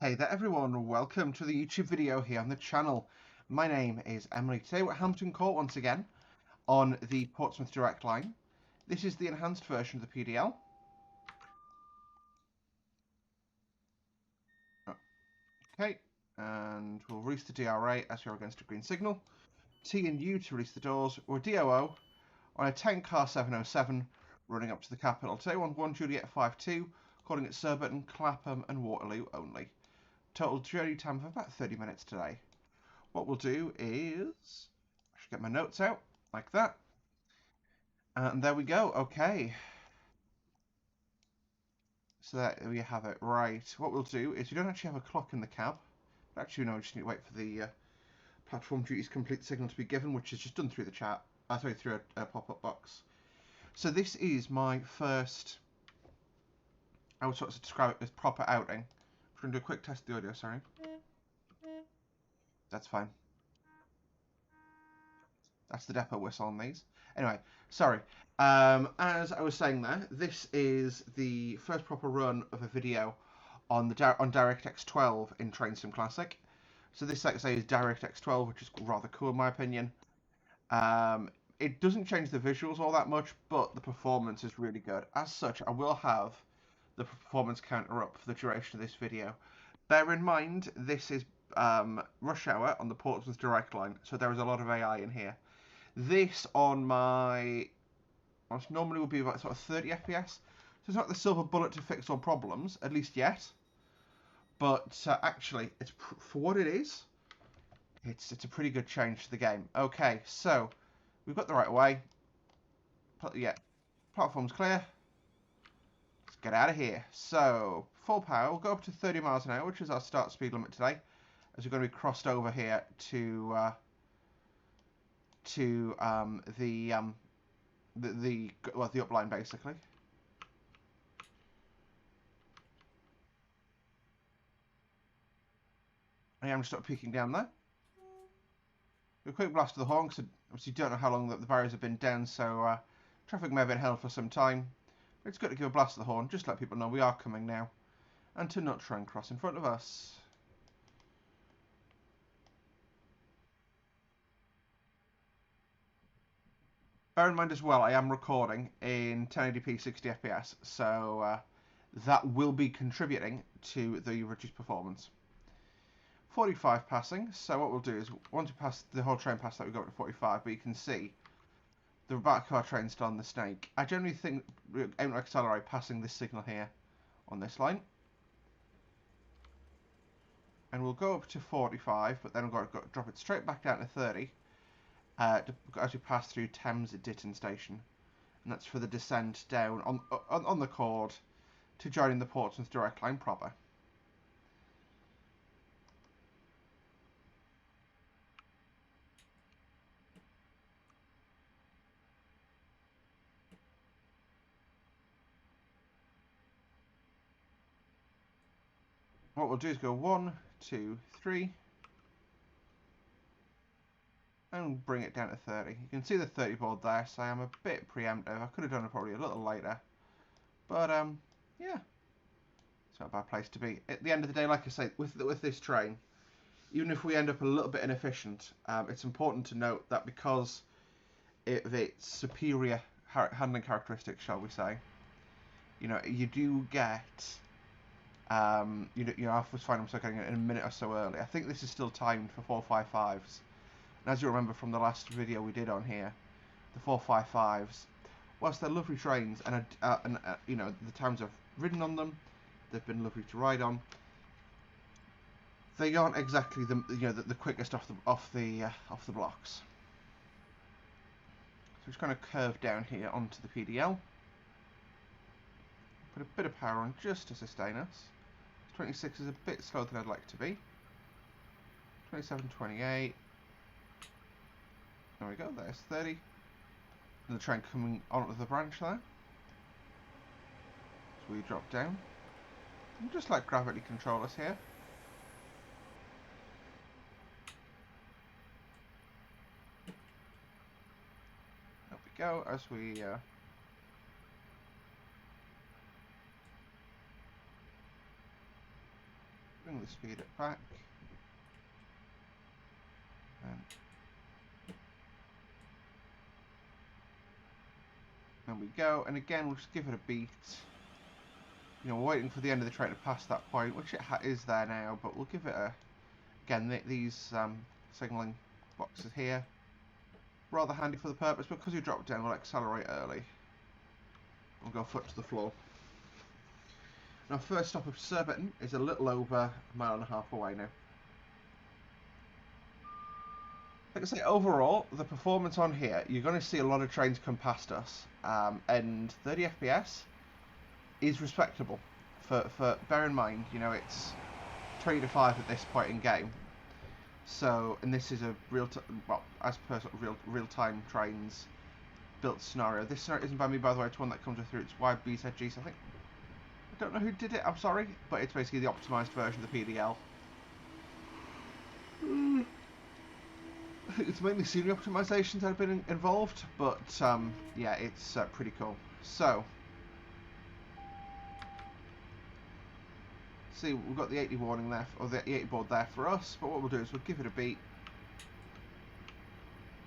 Hey there everyone, welcome to the YouTube video here on the channel. My name is Emily. Today we're at Hampton Court once again on the Portsmouth Direct Line. This is the enhanced version of the PDL. Okay, and we'll release the DRA as you're against a green signal. T and U to release the doors. We're DOO on a 10 car 707 running up to the capital. Today we're on 1 Juliet 52, calling it Surbiton, Clapham and Waterloo only. Total journey time of about 30 minutes today. What we'll do is, I should get my notes out, like that. And there we go, okay. So there we have it, right. What we'll do is, we don't actually have a clock in the cab. But actually, no, we just need to wait for the platform duties complete signal to be given, which is just done through the chat. Sorry, through a pop-up box. So this is my first, I would sort of describe it as proper outing. I'm going to do a quick test of the audio, sorry. That's fine. That's the depot whistle on these. Anyway, sorry. As I was saying there, this is the first proper run of a video on the on DirectX 12 in Train Sim Classic. So this, like I say, is DirectX 12, which is rather cool in my opinion. It doesn't change the visuals all that much, but the performance is really good. As such, I will have the performance counter up for the duration of this video. Bear in mind, this is rush hour on the Portsmouth Direct Line, so there is a lot of AI in here. This on my, which normally would be about sort of 30 FPS, so it's not the silver bullet to fix all problems, at least yet. But actually, it's for what it is, it's a pretty good change to the game. Okay, so we've got the right of way. Yeah, platform's clear. Let's get out of here. So full power. We'll go up to 30 miles an hour, which is our start speed limit today, as we're going to be crossed over here to the upline basically. I am just sort of peeking down there. A quick blast of the horn, because obviously don't know how long the barriers have been down, so traffic may have been held for some time. But it's good to give a blast of the horn, just to let people know we are coming now, and to not try and cross in front of us. Bear in mind as well, I am recording in 1080p 60 FPS, so that will be contributing to the reduced performance. 45 passing, so what we'll do is, once we pass the whole train past that, we go up to 45, but you can see the back of our train's still on the snake. I generally think we aim to accelerate passing this signal here on this line. And we'll go up to 45, but then we've got to drop it straight back down to 30 as we pass through Thames Ditton Station. And that's for the descent down on the chord to joining the Portsmouth Direct Line proper. What we'll do is go 1, 2, 3, and bring it down to 30. You can see the 30 board there, so I am a bit preemptive. I could have done it probably a little later, but yeah, it's not a bad place to be. At the end of the day, like I say, with this train, even if we end up a little bit inefficient, it's important to note that because of its superior handling characteristics, shall we say, you know, you do get you know, I was finding myself getting it in a minute or so early. I think this is still timed for 455s. And as you remember from the last video we did on here, the 455s, whilst they're lovely trains and you know, the times I've ridden on them, they've been lovely to ride on. They aren't exactly the quickest off the blocks. So just going to curve down here onto the PDL. Put a bit of power on just to sustain us. 26 is a bit slower than I'd like to be. 27, 28. There we go, there's 30. And the train coming onto the branch there. So we drop down. And just like gravity control us here. There we go, as we Bring the speed up back. And we go, and again we'll just give it a beat. You know, we're waiting for the end of the train to pass that point, which it is there now, but we'll give it a... Again, these signalling boxes here, rather handy for the purpose, but because you drop down, we'll accelerate early. We'll go foot to the floor. Now, first stop of Surbiton is a little over a mile and a half away now. Like I say, overall, the performance on here, you're going to see a lot of trains come past us, and 30 FPS is respectable. For bear in mind, you know, it's 20 to 5 at this point in game. So, and this is a well, as per sort of real-time trains built scenario. This scenario isn't by me, by the way. It's one that comes through. It's YBZG. So I think, I don't know who did it. I'm sorry, but it's basically the optimized version of the PDL. I think it's mainly scenery optimizations that have been involved, but yeah, it's pretty cool. So, see, we've got the 80 warning there, or the 80 board there for us. But what we'll do is we'll give it a beat.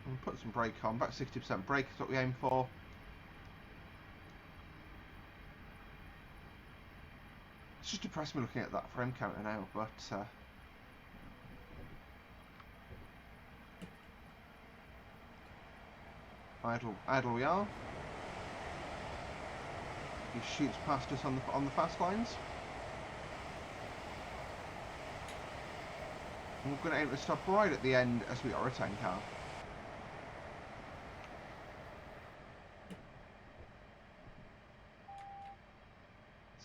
We'll put some brake on. About 60% brake is what we aim for. It's just depressed me looking at that frame counter now, but idle we are. He shoots past us on the fast lines. And we're going to aim to stop right at the end as we are a 10 car.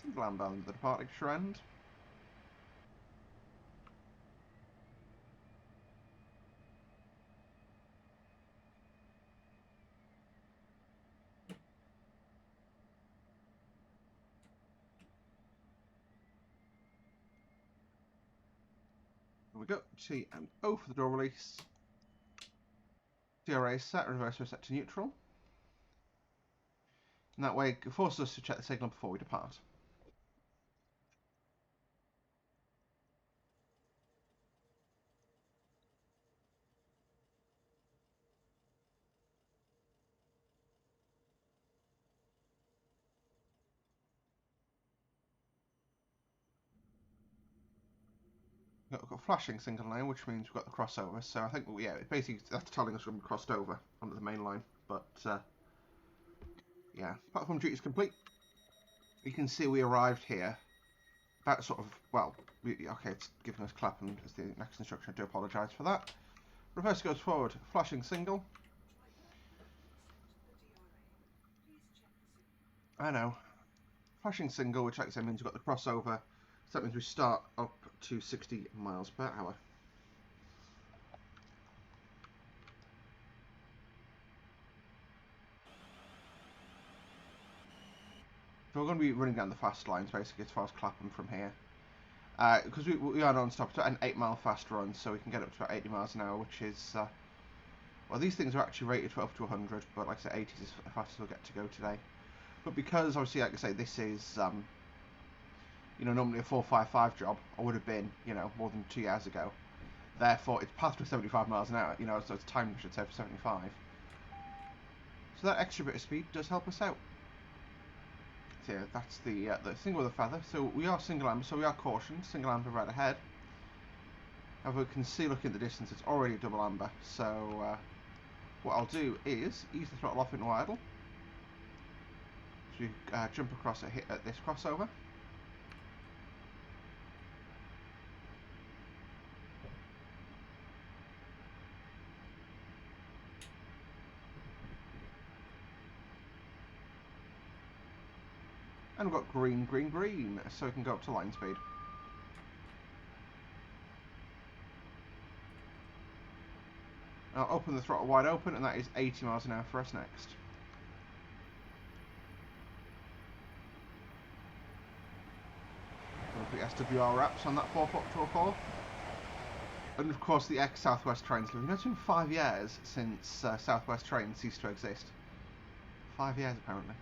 Single amber on the departure end. There we go. T and O for the door release. DRA is set, reverse is set to neutral. And that way it forces us to check the signal before we depart. We've got flashing single line, which means we've got the crossover. So I think, well, yeah, basically that's telling us we're crossed over onto the main line. But yeah, platform duty is complete. You can see we arrived here. That sort of, well, okay, it's giving us Clapham as the next instruction. I do apologise for that. Reverse goes forward, flashing single. I know. Flashing single, which like I said means we've got the crossover. So that means we start up to 60 miles per hour. So we're going to be running down the fast lines basically as far as Clapham from here. Because we are non-stop at an 8 mile fast run, so we can get up to about 80 miles an hour, which is, well, these things are actually rated for up to 100, but like I said, 80 is the fastest we'll get to go today. But because, obviously, like I say, this is, you know, normally a 455 job, or would have been, you know, more than 2 years ago. Therefore, it's passed with 75 miles an hour, you know, so it's timed, I should say, for 75. So that extra bit of speed does help us out. So yeah, that's the thing with the feather. So we are single amber, so we are cautioned. Single amber right ahead. However, we can see, looking at the distance, it's already double amber. So what I'll do is ease the throttle off into idle. So we jump across at this crossover. And we've got green, green, green, so we can go up to line speed. I'll open the throttle wide open, and that is 80 miles an hour for us next. The SWR wraps on that 4.4. And of course the ex-Southwest trains. You know, it's been 5 years since Southwest trains ceased to exist. 5 years apparently.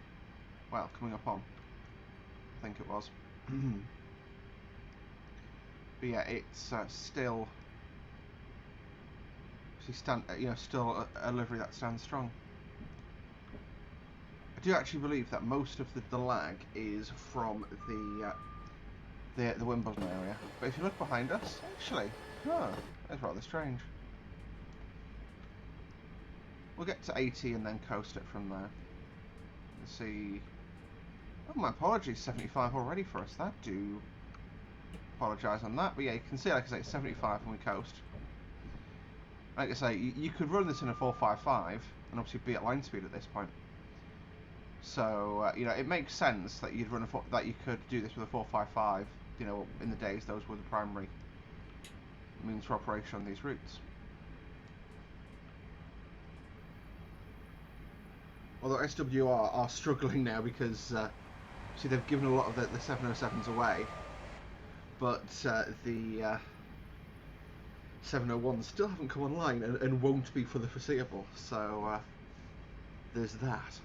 Well, coming up on. I think it was. But yeah, it's still, still a livery that stands strong. I do actually believe that most of the lag is from the Wimbledon area. But if you look behind us, actually, that's rather strange. We'll get to 80 and then coast it from there. Let's see. Oh, my apologies, 75 already for us. I do apologise on that. But yeah, you can see, like I say, it's 75 when we coast. Like I say, you could run this in a 455 and obviously be at line speed at this point. So it makes sense that you'd that you could do this with a 455. In the days those were the primary means for operation on these routes. Although SWR are struggling now because see, they've given a lot of the 707s away, but the 701s still haven't come online and won't be for the foreseeable. So there's that.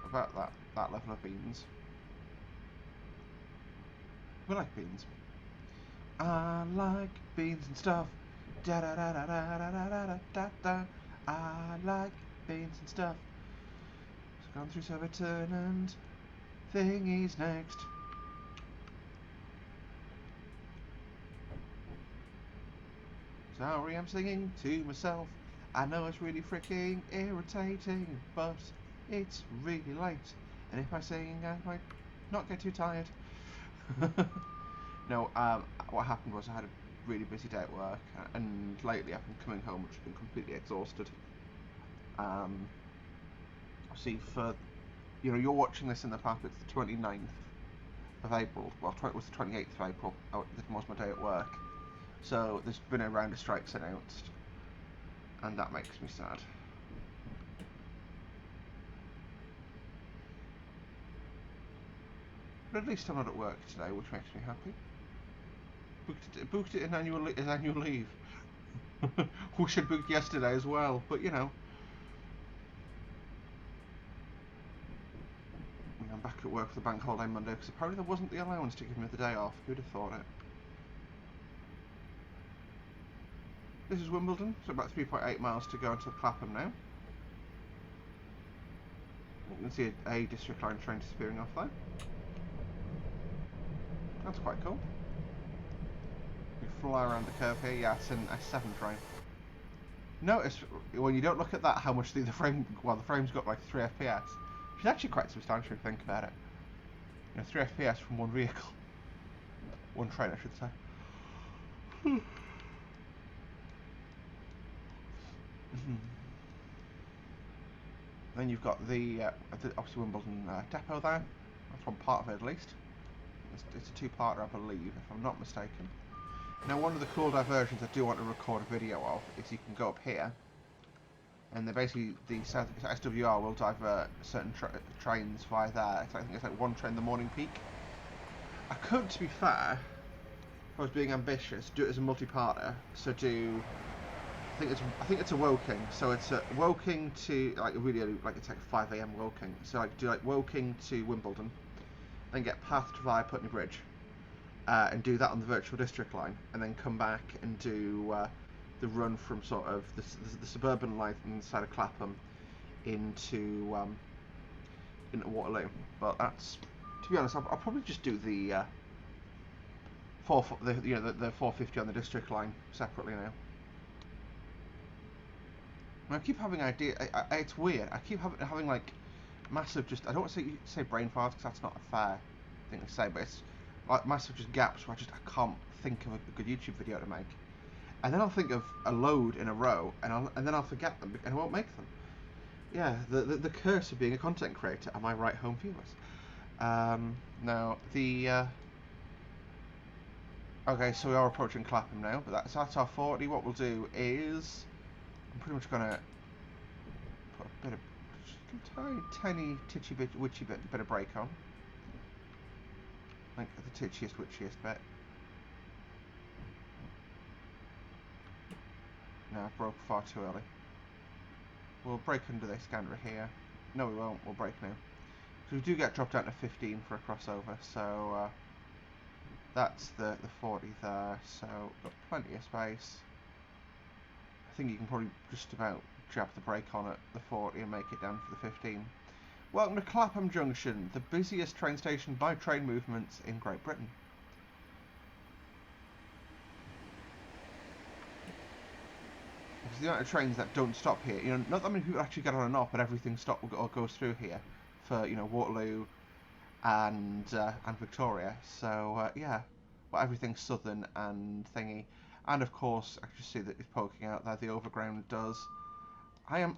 About that level of beans. We like beans. I like beans and stuff. Da da da da da da da da da da. I like beans and stuff. It's gone through Surbiton and thingy's next. Sorry, I'm singing to myself. I know it's really freaking irritating, but it's really late. And if I sing, I might not get too tired. No, what happened was I had a really busy day at work, and lately I've been coming home, which has been completely exhausted. See, you're watching this in the past, it's the 29th of April, well, it was the 28th of April, that was my day at work. So there's been a round of strikes announced, and that makes me sad. But at least I'm not at work today, which makes me happy. Booked it in annual leave. Wish I'd booked yesterday as well, but I'm back at work for the bank holiday Monday because apparently there wasn't the allowance to give me the day off. Who'd have thought it? This is Wimbledon, so about 3.8 miles to go into Clapham now. You can see a district line train disappearing off there. That's quite cool. We fly around the curve here. Yeah, it's an S7 train. Notice when you don't look at that how much the frame's got like 3 FPS. Which is actually quite substantial if you think about it. 3 FPS from one vehicle. One train, I should say. Then you've got the obviously Wimbledon depot there. That's one part of it at least. It's a two-parter, I believe, if I'm not mistaken. Now, one of the cool diversions I do want to record a video of is you can go up here, and basically the SWR will divert certain trains via there. I think it's like one train in the morning peak. I could, to be fair, if I was being ambitious, do it as a multi-parter. So do, I think it's a Woking. So it's a Woking to really early, it's like 5 AM Woking. So do Woking to Wimbledon, then get pathed via Putney Bridge, and do that on the virtual district line, and then come back and do the run from sort of the suburban line on the side of Clapham into Waterloo. But that's, to be honest, I'll probably just do the 450 on the district line separately now. And I keep having ideas. It's weird. I keep having like massive, I don't want to say brain farts because that's not a fair thing to say, but it's like massive just gaps where I can't think of a good YouTube video to make, and then I'll think of a load in a row, and then I'll forget them and I won't make them. Yeah, the curse of being a content creator. Am I right, home viewers? Now okay, so we are approaching Clapham now, but that's our 40. What we'll do is I'm pretty much gonna put a bit of tiny titchy witchy bit of brake on. Like the titchiest witchiest bit. No, I broke far too early. We'll brake under this gander here. No, we won't. We'll brake now. So we do get dropped down to 15 for a crossover. So that's the 40 there. So got plenty of space. I think you can probably just about jab the brake on at the 40 and make it down for the 15. Welcome to Clapham Junction, the busiest train station by train movements in Great Britain. Because the amount of trains that don't stop here, you know, not that many people actually get on and off, but everything or goes through here for, you know, Waterloo and Victoria. So yeah, well, everything's southern and thingy, and of course I can see that it's poking out there. The overground does. I am.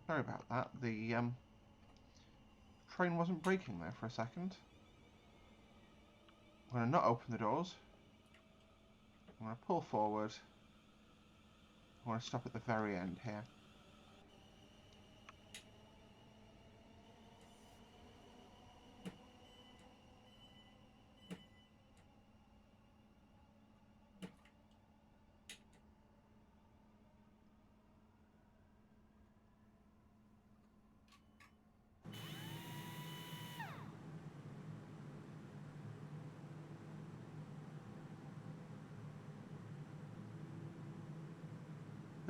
Sorry about that. The train wasn't braking there for a second. I'm going to not open the doors. I'm going to pull forward. I want to stop at the very end here.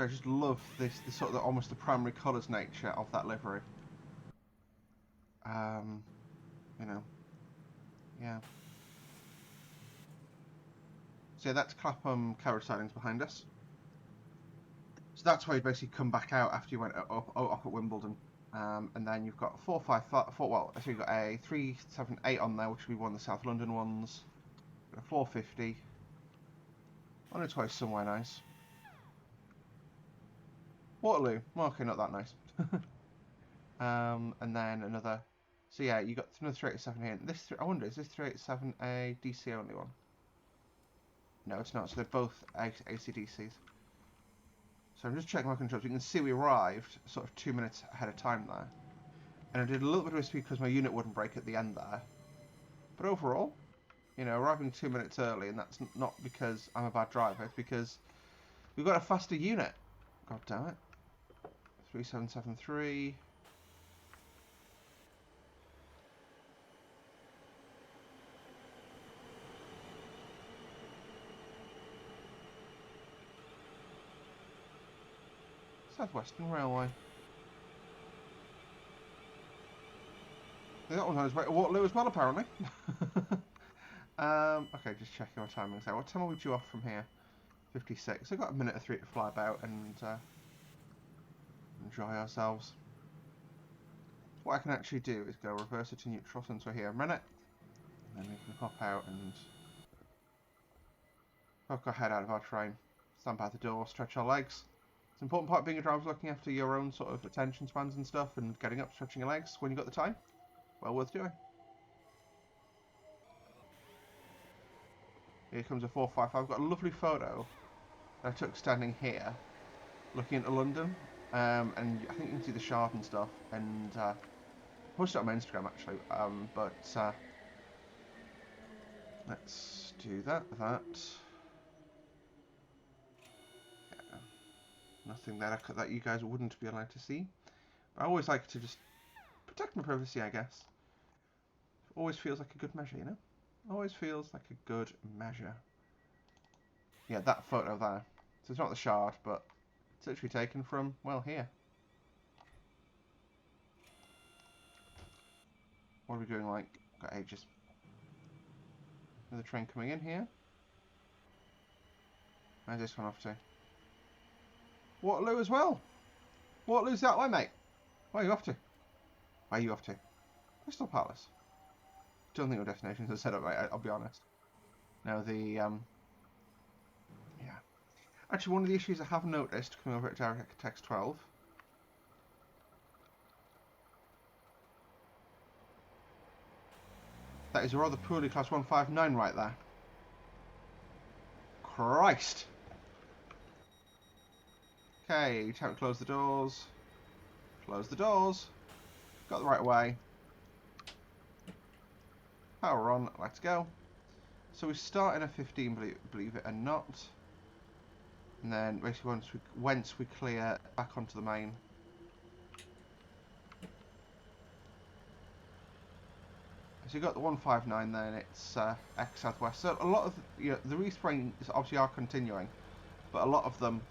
I just love this sort of almost the primary colours nature of that livery. You know, yeah. So yeah, that's Clapham carriage sidings behind us. So that's where you basically come back out after you went up at Wimbledon. And then you've got 455, well, so you've got a 378 on there, which will be one of the South London ones. Got a 450. On its way somewhere nice. Waterloo. Well, okay, not that nice. And then another. So yeah, you got another 387 here. This, I wonder, is this 387 a DC only one? No, it's not. So they're both AC/DCs. So I'm just checking my controls. You can see we arrived sort of 2 minutes ahead of time there. And I did a little bit of a speed because my unit wouldn't brake at the end there. But overall, you know, arriving 2 minutes early, and that's not because I'm a bad driver. It's because we've got a faster unit. God damn it. 3773. Southwestern Railway. That one's on its way to Waterloo as well, apparently. Okay, just checking my timings there. What time are we due off from here? 56. I've got a minute or 3 to fly about and enjoy ourselves. What I can actually do is go reverse it to neutral since we're here a minute. And then we can pop out and poke our head out of our train. Stand by the door, stretch our legs. It's an important part of being a driver is looking after your own sort of attention spans and stuff and getting up, stretching your legs when you've got the time. Well worth doing. Here comes a 455. I've got a lovely photo that I took standing here, looking into London. And I think you can see the Shard and stuff. And I posted it on my Instagram actually. But let's do that. Nothing that you guys wouldn't be allowed to see. But I always like to just protect my privacy, I guess. It always feels like a good measure, you know? Always feels like a good measure. Yeah, that photo there. So it's not the Shard, but it's literally taken from, well, here. What are we doing like? Got ages. Another train coming in here. Where's this one off to? Waterloo as well. Waterloo's that way, mate. Where are you off to? Where are you off to? Crystal Palace. Don't think your destinations are set up, mate. I'll be honest. Now the yeah. Actually, one of the issues I have noticed coming over at DirectX 12. That is a rather poorly class 159 right there. Christ. Okay, time to close the doors. Close the doors. Got the right way. Power on, let's go. So we start in a 15, believe it or not. And then basically once we clear back onto the main. So you've got the 159 there, and it's X Southwest. So a lot of the resprays obviously are continuing, but a lot of them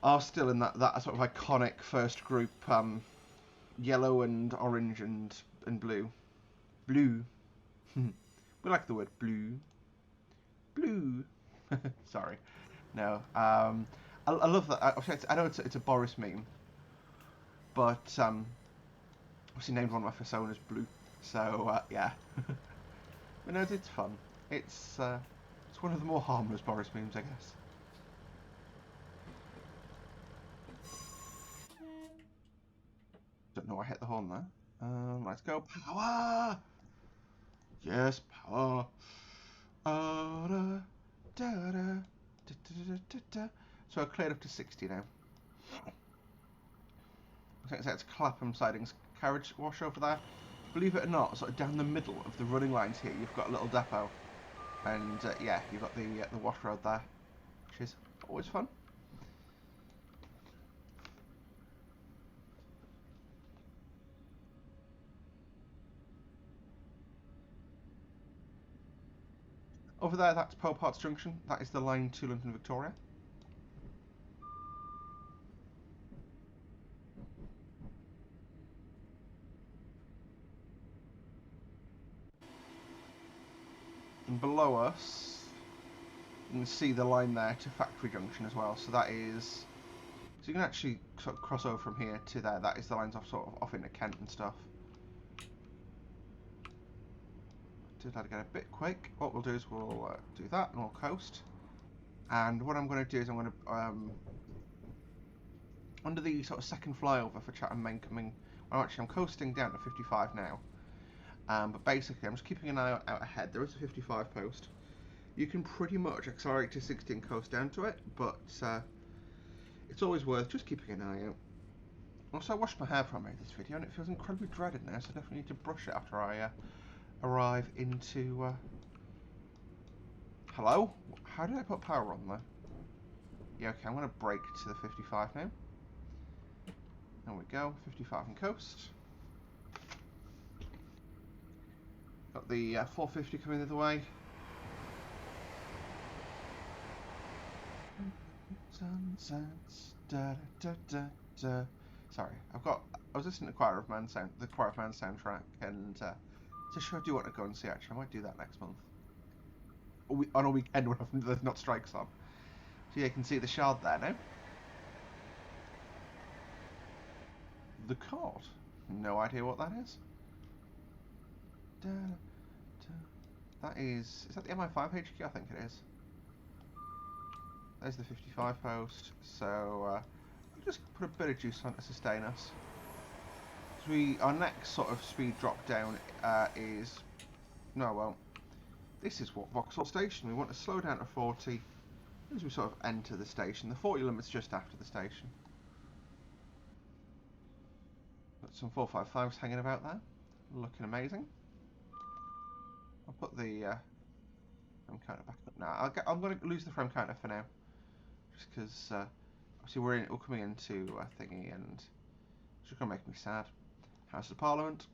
are still in that sort of iconic first group, yellow and orange and blue. Blue. We like the word blue. Blue. Sorry. No. I love that. I know it's a Boris meme, but obviously named one of my personas Blue. So yeah. But no, it's fun. It's one of the more harmless Boris memes, I guess. Don't know why I hit the horn there. Let's go. Power! Yes, power. So I cleared up to 60 now. I think that's Clapham sidings carriage wash over there. Believe it or not, sort of down the middle of the running lines here, you've got a little depot. And yeah, you've got the wash road there, which is always fun. Over there, that's Powerhouse Junction. That is the line to London Victoria. And below us, you can see the line there to Factory Junction as well. So that is, so you can actually sort of cross over from here to there. That is the lines off into Kent and stuff. Did that get a bit quick? What we'll do is we'll do that and we'll coast. And what I'm going to do is I'm going to under the sort of second flyover for Chatham Main coming. Well, actually, I'm coasting down to 55 now. But basically, I'm just keeping an eye out ahead. There is a 55 post. You can pretty much accelerate to 60 and coast down to it, but it's always worth just keeping an eye out. Also, I washed my hair before I made this video, and it feels incredibly dreaded now, so I definitely need to brush it after I arrive into... Hello? How did I put power on there? Yeah, okay, I'm going to brake to the 55 now. There we go, 55 and coast. Got the 450 coming the other way. Sunsets, da da da da. Sorry, I was listening to the Choir of Man soundtrack, and it's a show I do want to go and see. Actually, I might do that next month. On a weekend when there's not strikes on. So yeah, you can see the Shard there now. The Cod? No idea what that is. Da, da. That is that the MI5 HQ? I think it is. There's the 55 post. So I'll just put a bit of juice on to sustain us. So our next sort of speed drop down is... No, well, this is what Vauxhall Station. We want to slow down to 40 as we sort of enter the station. The 40 limit's just after the station. Got some 455s hanging about there, looking amazing. I'll put the frame counter back up now. I'm going to lose the frame counter for now, just because obviously we're coming into thingy, and it's just going to make me sad. House of Parliament.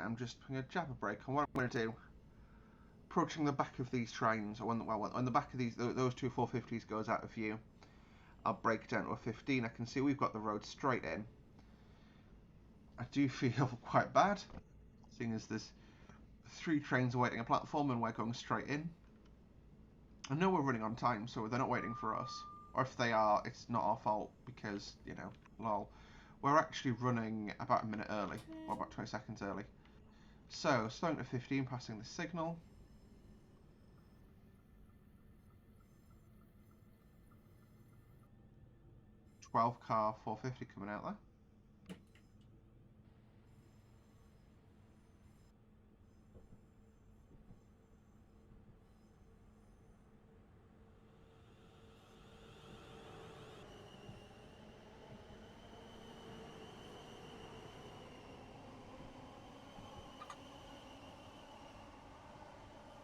I'm just putting a jabber brake on. What I'm going to do, approaching the back of these trains, or when the back of those two 450s goes out of view, I'll brake down to a 15. I can see we've got the road straight in. I do feel quite bad, seeing as there's 3 trains awaiting a platform and we're going straight in. I know we're running on time, so they're not waiting for us. Or if they are, it's not our fault, because, you know, lol. We're actually running about a minute early, or about 20 seconds early. So, slowing to 15, passing the signal. 12 car 450 coming out there.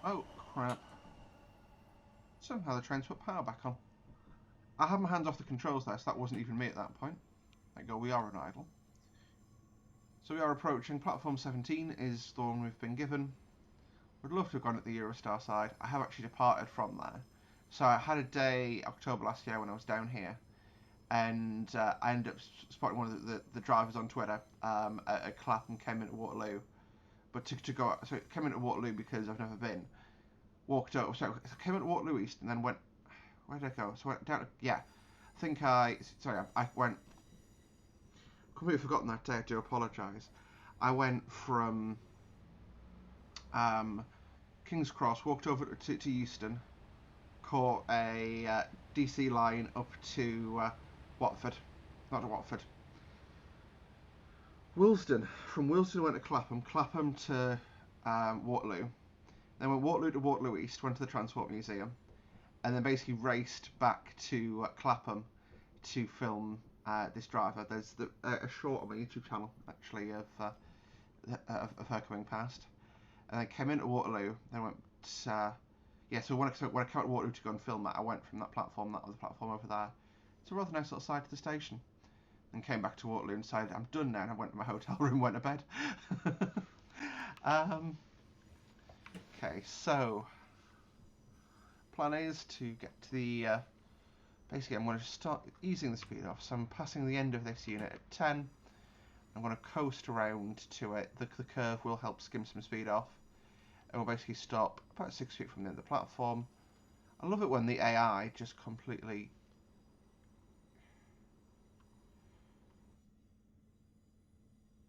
Oh, crap. Somehow the train's put power back on. I had my hands off the controls there, so that wasn't even me at that point. There you go, we are on idle. So we are approaching platform 17 is the one we've been given. Would love to have gone at the Eurostar side. I have actually departed from there. So I had a day, October last year, when I was down here, and I ended up spotting one of the drivers on Twitter at Clapham, came into Waterloo. But to go, so it came into Waterloo because I've never been. Walked up, so I came into Waterloo East and then went, where did I go? So I went down to, yeah, I think I went, completely forgotten that day, I do apologise. I went from King's Cross, walked over to Euston, caught a DC line up to Watford, not to Watford, Willesden. From Willesden went to Clapham, Clapham to Waterloo, then went Waterloo to Waterloo East, went to the Transport Museum, and then basically raced back to Clapham to film this driver. There's a short on my YouTube channel actually of her coming past, and then came into Waterloo. Then went yeah. So when I came to Waterloo to go and film that, I went from that platform, that other platform over there. It's a rather nice little side to the station. And came back to Waterloo and decided I'm done now. And I went to my hotel room, went to bed. Okay, so plan is to get to the basically I'm going to start easing the speed off. So I'm passing the end of this unit at 10. I'm going to coast around to it. The curve will help skim some speed off, and we'll basically stop about 6 feet from the end of the platform. I love it when the AI just completely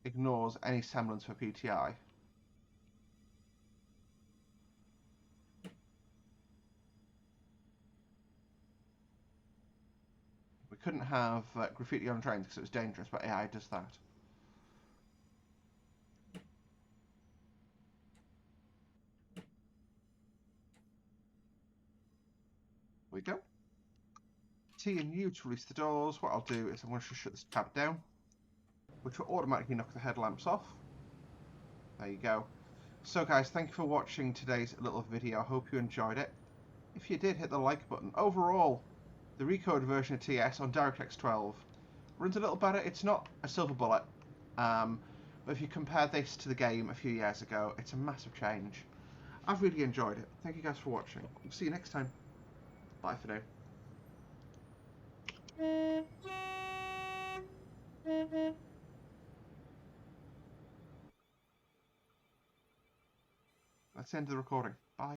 ignores any semblance of a PTI. We couldn't have graffiti on trains because it was dangerous, but AI does that. We go. T and U to release the doors. What I'll do is I'm going to shut this tab down, which will automatically knock the headlamps off. There you go. So guys, thank you for watching today's little video. I hope you enjoyed it. If you did, hit the like button. Overall, the recoded version of TS on DirectX 12 runs a little better. It's not a silver bullet, but if you compare this to the game a few years ago, it's a massive change. I've really enjoyed it. Thank you guys for watching. We'll see you next time. Bye for now. That's the end of the recording. Bye.